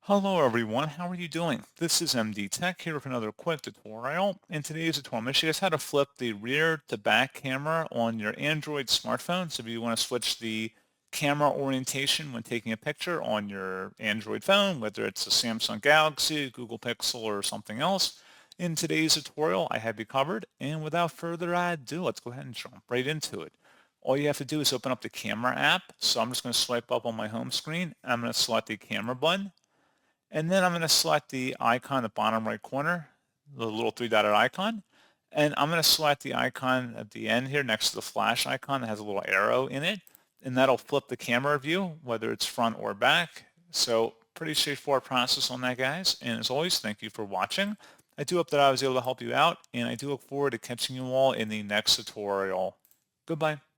Hello everyone, how are you doing? This is MD Tech here with another quick tutorial. In today's tutorial, I'm going to show you guys how to flip the rear to back camera on your Android smartphone. So if you want to switch the camera orientation when taking a picture on your Android phone, whether it's a Samsung Galaxy, Google Pixel, or something else, in today's tutorial, I have you covered. And without further ado, let's go ahead and jump right into it. All you have to do is open up the camera app. So I'm just going to swipe up on my home screen. And I'm going to select the camera button. And then I'm going to select the icon in the bottom right corner, the little three-dotted icon. And I'm going to select the icon at the end here next to the flash icon that has a little arrow in it. And that'll flip the camera view, whether it's front or back. So pretty straightforward process on that, guys. And as always, thank you for watching. I do hope that I was able to help you out, and I do look forward to catching you all in the next tutorial. Goodbye.